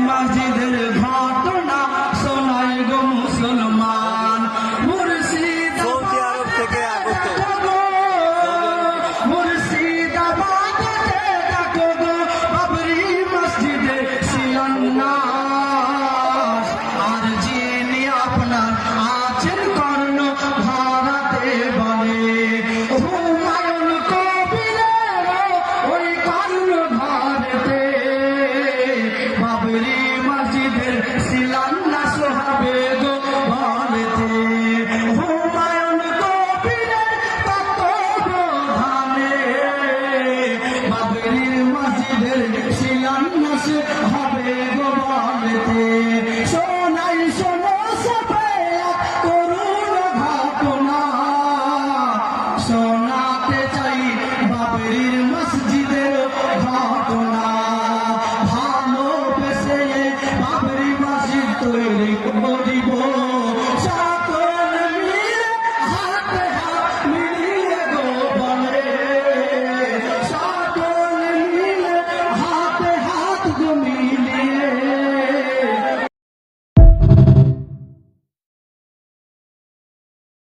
মসজিদের ঘটনা শোনায় গো মুসলমান, সৌদি আরব থেকে আগত মুর্শিদাবাদে দেখো গো বাবরি মসজিদে শিলান্যাস। আর যিনি আপনার আছেন কর্ণ ভারতে বলে, হুমায়ুন কবিরের ওই কর্ণ ভারতে বাবরি মসজিদের শিলান্যাস হবে গো ভারতে। হুমায়ুন কবিরের তত্ত্বাবধানে বাবরি মসজিদের শিলান্যাস হবে গো ভারতে। শোনাই শোনো সবে এক করুণ ঘটনা, শোনাতে চাই বাবরির